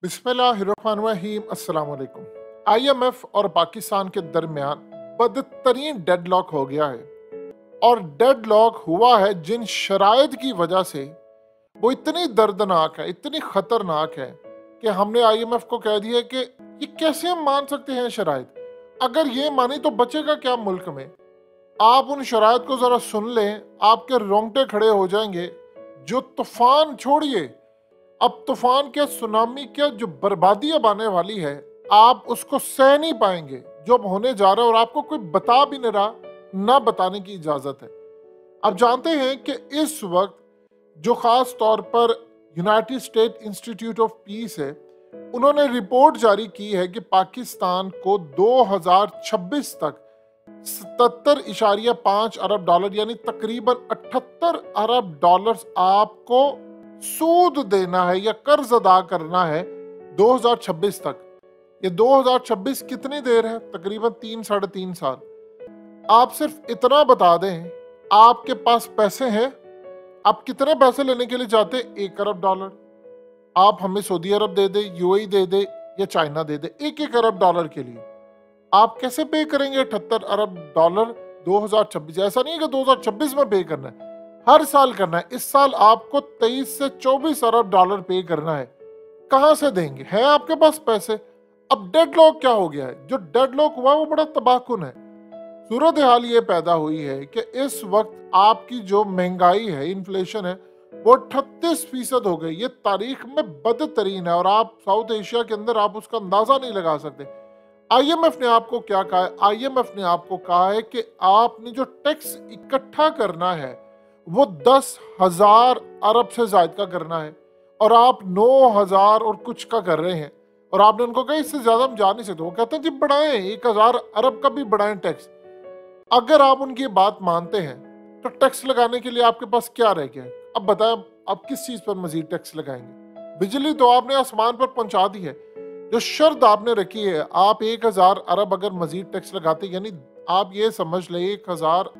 बिस्मिल्लाहिर्रहमानिर्रहीम अस्सलाम वालेकुम। आईएमएफ और पाकिस्तान के दरमियान बदतरीन डेडलॉक हो गया है और डेडलॉक हुआ है जिन शराइत की वजह से वो इतनी दर्दनाक है, इतनी खतरनाक है कि हमने आईएमएफ को कह दिया कि ये कैसे हम मान सकते हैं शराइत। अगर ये मानी तो बचेगा क्या मुल्क में। आप उन शराइत को ज़रा सुन लें, आपके रोंगटे खड़े हो जाएंगे। जो तूफान छोड़िए, अब तूफान क्या, सुनामी क्या, जो बर्बादी अब आने वाली है आप उसको सह नहीं पाएंगे जो अब होने जा रहा है, और आपको कोई बता भी नहीं रहा, ना बताने की इजाजत है। अब जानते हैं कि इस वक्त जो खास तौर पर United state institute of peace है, उन्होंने रिपोर्ट जारी की है कि पाकिस्तान को 2026 तक 77.5 अरब डॉलर यानी तकरीबन 78 अरब डॉलर आपको सूद देना है या कर्ज अदा करना है 2026 तक। ये 2026 कितनी देर है? तकरीबन 3 साढ़े 3 साल। आप सिर्फ इतना बता दें, आपके पास पैसे हैं, आप कितने पैसे लेने के लिए चाहते हैं? 1 अरब डॉलर। आप हमें सऊदी अरब दे दे, यूएई दे दे या चाइना दे दे 1-1 अरब डॉलर के लिए। आप कैसे पे करेंगे 78 अरब डॉलर 2026? ऐसा नहीं है कि 2026 में पे करना है, हर साल करना है। इस साल आपको 23 से 24 अरब डॉलर पे करना है। कहां से देंगे? है आपके पास पैसे? अब डेडलॉक क्या हो गया है? जो डेडलॉक हुआ वो बड़ा तबाहकुन है। सूरत हाल ये पैदा हुई है कि इस वक्त आपकी जो महंगाई है, इन्फ्लेशन है, वो 38% हो गई। ये तारीख में बदतरीन है और आप साउथ एशिया के अंदर आप उसका अंदाजा नहीं लगा सकते। आईएमएफ ने आपको क्या कहा है? आईएमएफ ने आपको कहा है कि आपने जो टैक्स इकट्ठा करना है वो 10,000 अरब से ज्यादा का करना है, और आप 9,000 और कुछ का कर रहे हैं। और आपने उनको कहा इससे ज्यादा हम जा नहीं सकते। वो कहते हैं जी बढ़ाएं, 1,000 अरब का भी बढ़ाएं टैक्स। अगर आप उनकी बात मानते हैं तो टैक्स लगाने के लिए आपके पास क्या रह गया है? अब बताएं, आप किस चीज पर मजीद टैक्स लगाएंगे? बिजली तो आपने आसमान पर पहुंचा दी है। जो शर्त आपने रखी है, आप 1,000 अरब अगर मजीद टैक्स लगाते, यानी आप ये समझ लें 1,000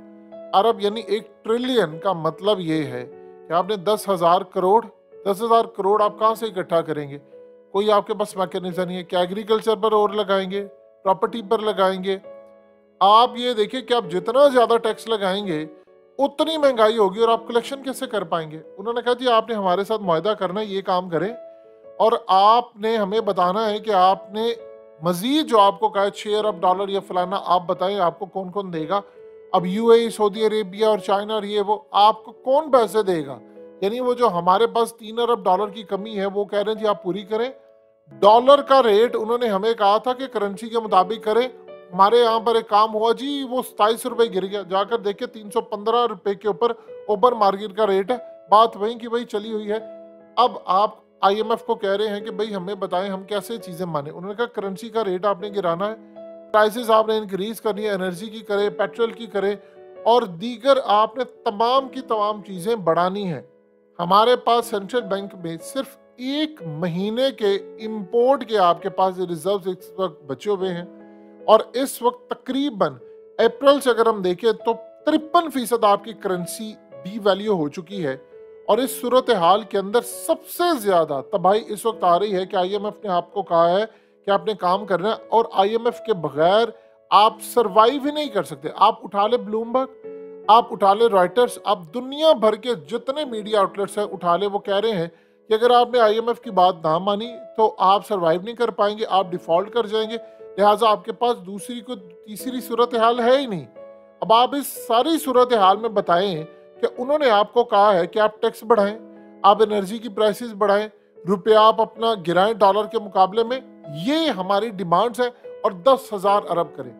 अरब यानी 1 ट्रिलियन का मतलब ये है कि आपने 10,000 करोड़, 10,000 करोड़ आप कहाँ से इकट्ठा करेंगे? कोई आपके पास मैकेनिज्म नहीं है। क्या एग्रीकल्चर पर और लगाएंगे, प्रॉपर्टी पर लगाएंगे? आप ये देखिए कि आप जितना ज्यादा टैक्स लगाएंगे उतनी महंगाई होगी, और आप कलेक्शन कैसे कर पाएंगे? उन्होंने कहा जी आपने हमारे साथ मुआहदा करना है, ये काम करें, और आपने हमें बताना है कि आपने मजीद जो आपको कहा 6 अरब डॉलर या फलाना, आप बताएं आपको कौन कौन देगा। अब यूएई, सऊदी अरेबिया और चाइना और ये वो, आपको कौन पैसे देगा? यानी वो जो हमारे पास 3 अरब डॉलर की कमी है वो कह रहे हैं जी आप पूरी करें। डॉलर का रेट उन्होंने हमें कहा था कि करेंसी के मुताबिक करें। हमारे यहाँ पर एक काम हुआ जी, वो 27 रुपए गिर गया। जाकर देखे 315 रुपए के ऊपर ओपन मार्केट का रेट है। बात वही की वही चली हुई है। अब आप आईएमएफ को कह रहे हैं कि भाई हमें बताएं हम कैसे चीजें माने। उन्होंने कहा करेंसी का रेट आपने गिराना है, प्राइसेस आपने इंक्रीज करनी है, एनर्जी की करे, पेट्रोल की करे, और दीगर आपने तमाम की तमाम चीजें बढ़ानी है। हमारे पास सेंट्रल बैंक में सिर्फ 1 महीने के इंपोर्ट के आपके पास रिजर्व इस वक्त बचे हुए हैं, और इस वक्त तकरीबन अप्रैल से अगर हम देखें तो 53% आपकी करेंसी डी वैल्यू हो चुकी है। और इस सूरत हाल के अंदर सबसे ज्यादा तबाही इस वक्त आ रही है कि आईएमएफ ने आपको कहा है कि आपने काम करना है, और आईएमएफ के बगैर आप सरवाइव ही नहीं कर सकते। आप उठा ले ब्लूमबर्ग, आप उठा ले रॉयटर्स, आप दुनिया भर के जितने मीडिया आउटलेट्स हैं उठा ले, वो कह रहे हैं कि अगर आपने आईएमएफ की बात ना मानी तो आप सरवाइव नहीं कर पाएंगे, आप डिफॉल्ट कर जाएंगे, लिहाजा आपके पास दूसरी को तीसरी सूरत हाल है ही नहीं। अब आप इस सारी सूरत हाल में बताएं कि उन्होंने आपको कहा है कि आप टैक्स बढ़ाएं, आप एनर्जी की प्राइसेस बढ़ाएं, रुपया आप अपना गिराएं डॉलर के मुकाबले में, ये हमारी डिमांड्स हैं, और 10,000 अरब करें।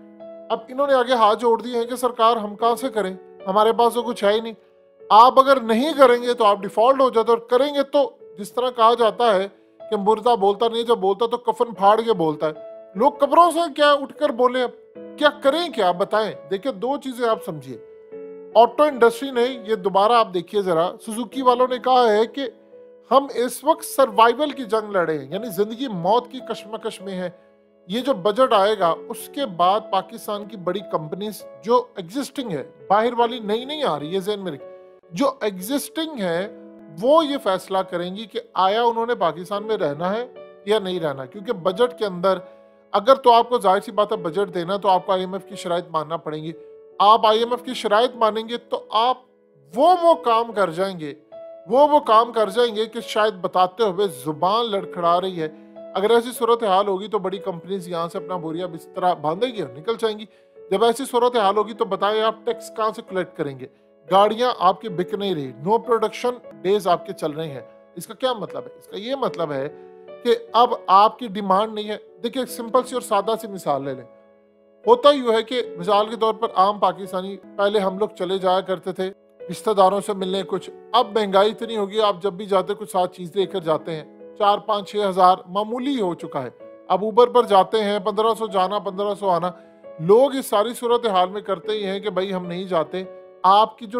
अब इन्होंने आगे हाथ जोड़ दिए हैं कि सरकार हम कहां से करें, हमारे पास तो कुछ है ही नहीं। आप अगर नहीं करेंगे तो आप डिफॉल्ट हो जाते, और करेंगे तो जिस तरह कहा जाता है कि मुर्दा बोलता नहीं, जब बोलता तो कफन फाड़ के बोलता है। लोग कब्रों से क्या उठकर बोले, अब क्या करें, क्या बताएं? देखिए 2 चीजें आप समझिए। ऑटो इंडस्ट्री ने ये दोबारा आप देखिए जरा, सुजुकी वालों ने कहा है कि हम इस वक्त सर्वाइवल की जंग लड़े हैं, यानी जिंदगी मौत की कशमकश में है। ये जो बजट आएगा उसके बाद पाकिस्तान की बड़ी कंपनीज जो एग्जिस्टिंग है, बाहर वाली नई नहीं आ रही है, ज़हन में रखिए, जो एग्जिस्टिंग है वो ये फैसला करेंगी कि आया उन्होंने पाकिस्तान में रहना है या नहीं रहना, क्योंकि बजट के अंदर अगर तो आपको जाहिर सी बात है बजट देना तो आपको आईएमएफ की शराइत मानना पड़ेगी। आप आईएमएफ की शराइत मानेंगे तो आप वो काम कर जाएंगे, वो काम कर जाएंगे कि शायद बताते हुए जुबान लड़खड़ा रही है। अगर ऐसी सूरत हाल होगी तो बड़ी कंपनीज यहाँ से अपना बोरिया बिस्तरा बांधेगी और निकल जाएंगी। जब ऐसी सूरत हाल होगी तो बताएं आप टैक्स कहाँ से कलेक्ट करेंगे? गाड़ियां आपकी बिक नहीं रही, नो प्रोडक्शन डेज आपके चल रहे हैं। इसका क्या मतलब है? इसका ये मतलब है कि अब आपकी डिमांड नहीं है। देखिए सिंपल सी और सादा सी मिसाल ले लें। होता यूँ है कि मिसाल के तौर पर आम पाकिस्तानी, पहले हम लोग चले जाया करते थे रिश्तेदारों से मिलने कुछ, अब महंगाई इतनी होगी आप जब भी जाते कुछ साथ चीज़ लेकर जाते हैं, 4-5-6 हज़ार मामूली हो चुका है। अब ऊबर पर जाते हैं 1500 जाना 1500 आना। लोग इस सारी सूरत हाल में करते ही हैं कि भाई हम नहीं जाते। आपकी जो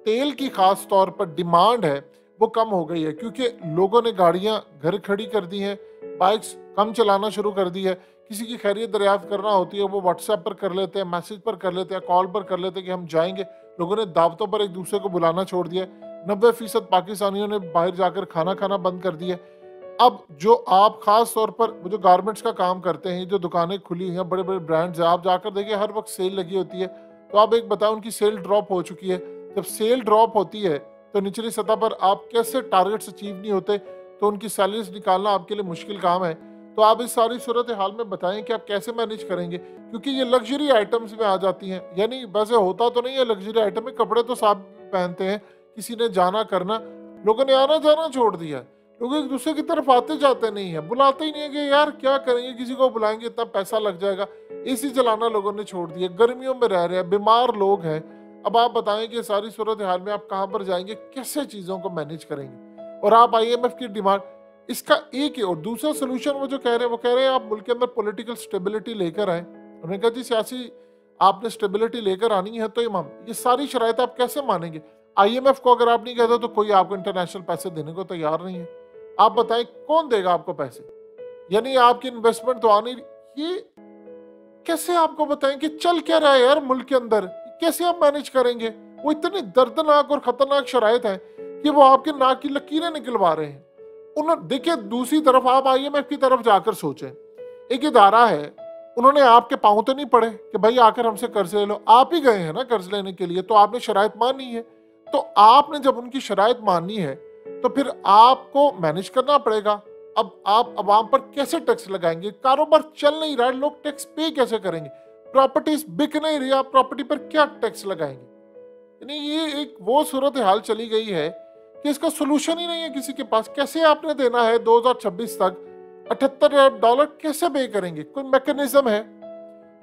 तेल की खास तौर पर डिमांड है वो कम हो गई है, क्योंकि लोगों ने गाड़ियां घर खड़ी कर दी हैं, बाइक्स कम चलाना शुरू कर दी है। किसी की खैरियत दरियाफ्त करना होती है वो व्हाट्सएप पर कर लेते हैं, मैसेज पर कर लेते हैं, कॉल पर कर लेते हैं कि हम जाएंगे। लोगों ने दावतों पर एक दूसरे को बुलाना छोड़ दिया। 90% पाकिस्तानियों ने बाहर जाकर खाना खाना बंद कर दिया। अब जो आप खास तौर पर वो जो गारमेंट्स का काम करते हैं, जो दुकानें खुली हैं, बड़े बड़े ब्रांड्स हैं, आप जाकर देखिए हर वक्त सेल लगी होती है। तो आप एक बताओ उनकी सेल ड्रॉप हो चुकी है। जब सेल ड्रॉप होती है तो निचली सतह पर आप कैसे टारगेट्स अचीव नहीं होते, तो उनकी सैलरीज निकालना आपके लिए मुश्किल काम है। तो आप इस सारी सूरत हाल में बताएं कि आप कैसे मैनेज करेंगे, क्योंकि ये लग्जरी आइटम्स में आ जाती हैं। यानी वैसे होता तो नहीं है लग्जरी आइटम में, कपड़े तो साफ पहनते हैं, किसी ने जाना करना, लोगों ने आना जाना छोड़ दिया। लोग एक दूसरे की तरफ आते जाते नहीं है, बुलाते ही नहीं है कि यार क्या करेंगे, किसी को बुलाएंगे इतना पैसा लग जाएगा। एसी चलाना लोगों ने छोड़ दिया, गर्मियों में रह रहे हैं, बीमार लोग हैं। अब आप बताएं कि सारी सूरत हाल में आप कहाँ पर जाएंगे, कैसे चीज़ों को मैनेज करेंगे? और आप आईएमएफ की डिमांड, इसका एक ही और दूसरा सोल्यूशन वो जो कह रहे हैं, वो कह रहे हैं आप मुल्क के अंदर पॉलिटिकल स्टेबिलिटी लेकर आए। उन्होंने कहा जी सियासी आपने स्टेबिलिटी लेकर आनी है तो इमाम ये सारी शराइत आप कैसे मानेंगे? आईएमएफ को अगर आप नहीं कहते तो कोई आपको इंटरनेशनल पैसे देने को तैयार नहीं है। आप बताएं कौन देगा आपको पैसे? यानी आपकी इन्वेस्टमेंट तो आनी, ये कैसे आपको बताएं कि चल क्या रहा है यार मुल्क के अंदर, कैसे आप मैनेज करेंगे? वो इतनी दर्दनाक और खतरनाक शराइत है कि वो आपके नाक की लकीरें निकलवा रहे हैं। उन्होंने देखिए दूसरी तरफ आप आईएमएफ की तरफ जाकर सोचें, एक इदारा है, उन्होंने आपके पांव तो नहीं पड़े कि भाई आकर हमसे कर्ज ले लो, आप ही गए हैं ना कर्ज लेने के लिए, तो आपने शराइत मानी है। तो आपने जब उनकी शराइत मानी है तो फिर आपको मैनेज करना पड़ेगा। अब आप अवाम पर कैसे टैक्स लगाएंगे? कारोबार चल नहीं रहा है, लोग टैक्स पे कैसे करेंगे? प्रॉपर्टीज बिक नहीं रही, आप प्रॉपर्टी पर क्या टैक्स लगाएंगे? यानी ये एक वो सूरत हाल चली गई है कि इसका सोल्यूशन ही नहीं है किसी के पास। कैसे आपने देना है 2026 तक $78 अरब कैसे पे करेंगे? कोई मैकेनिज्म है?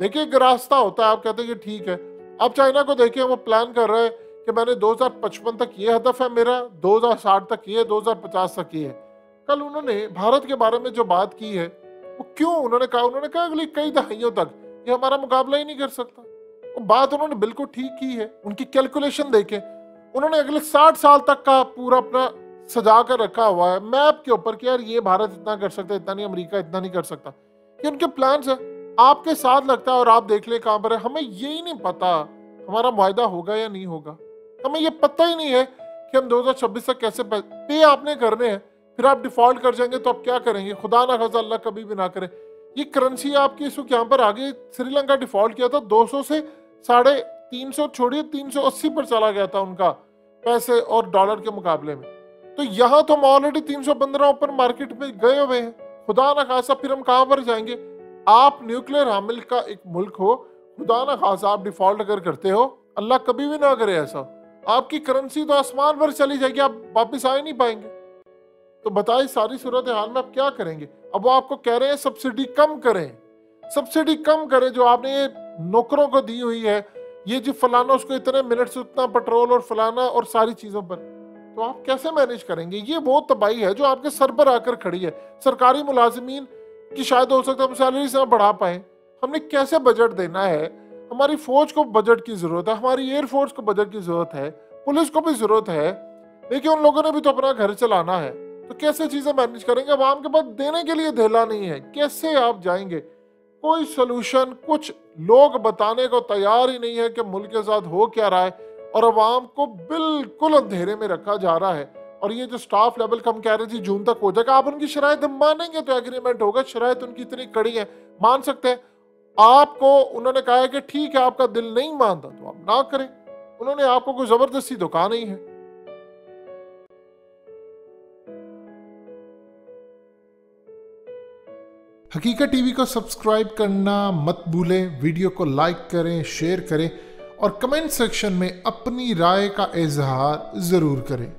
देखिए एक रास्ता होता है, आप कहते हैं कि ठीक है। अब चाइना को देखिए, वो प्लान कर रहे हैं कि मैंने 2055 तक ये हदफ है मेरा, 2060 तक ये, 2050 तक ये है। कल उन्होंने भारत के बारे में जो बात की है वो क्यों उन्होंने कहा अगली कई दहाइयों तक ये हमारा मुकाबला ही नहीं कर सकता। वो बात उन्होंने बिल्कुल ठीक की है। उनकी कैलकुलेशन देखें, उन्होंने अगले 60 साल तक का पूरा अपना सजा कर रखा हुआ है मैप के ऊपर कि यार ये भारत इतना कर सकता है, इतना नहीं, अमेरिका इतना नहीं कर सकता। ये उनके प्लान्स है, आपके साथ लगता है और आप देख ले कहां पर है। हमें यही नहीं पता हमारा मुआहदा होगा या नहीं होगा, हमें ये पता ही नहीं है कि हम 2026 तक कैसे पे आपने करने हैं। फिर आप डिफॉल्ट कर जाएंगे तो आप क्या करेंगे? खुदा ना खासा अल्लाह कभी भी ना करे। ये करेंसी आपकी इस वक्त यहाँ पर आगे, श्रीलंका डिफॉल्ट किया था 200 से 350 छोड़िए 380 पर चला गया था उनका पैसे और डॉलर के मुकाबले में। तो यहाँ तो हम ऑलरेडी 315 ऊपर मार्केट में गए हुए हैं। खुदा ना खासा फिर हम कहाँ पर जाएंगे? आप न्यूक्लियर हामिल का एक मुल्क हो, खुदा ना खासा आप डिफॉल्ट अगर करते हो, अल्लाह कभी भी ना करे ऐसा, आपकी करेंसी तो आसमान पर चली जाएगी, आप वापिस आ ही नहीं पाएंगे। तो बताइए सारी सूरत हाल में आप क्या करेंगे? अब वो आपको कह रहे हैं सब्सिडी कम करें, सब्सिडी कम करें जो आपने ये नौकरों को दी हुई है, ये जो फलाना उसको इतने मिनट से उतना पेट्रोल और फलाना और सारी चीजों पर, तो आप कैसे मैनेज करेंगे? ये वो तबाही है जो आपके सर पर आकर खड़ी है। सरकारी मुलाजिमीन की शायद हो सकता है हम सैलरी से बढ़ा पाए, हमने कैसे बजट देना है? हमारी फौज को बजट की जरूरत है, हमारी एयरफोर्स को बजट की जरूरत है, पुलिस को भी जरूरत है। देखिए उन लोगों ने भी तो अपना घर चलाना है, तो कैसे चीजें मैनेज करेंगे? आवाम के पास देने के लिए धेला नहीं है, कैसे आप जाएंगे? कोई सोल्यूशन कुछ लोग बताने को तैयार ही नहीं है कि मुल्क के साथ हो क्या रहा है, और अवाम को बिल्कुल अंधेरे में रखा जा रहा है। और ये जो स्टाफ लेवल का हम कह रहे थे जून तक हो जाएगा, आप उनकी शराइत मानेंगे तो एग्रीमेंट होगा। शराइत उनकी इतनी कड़ी है, मान सकते हैं। आपको उन्होंने कहा है कि ठीक है आपका दिल नहीं मानता तो आप ना करें, उन्होंने आपको कोई जबरदस्ती तो कहा नहीं है। हकीकत टीवी को सब्सक्राइब करना मत भूलें, वीडियो को लाइक करें, शेयर करें और कमेंट सेक्शन में अपनी राय का इजहार जरूर करें।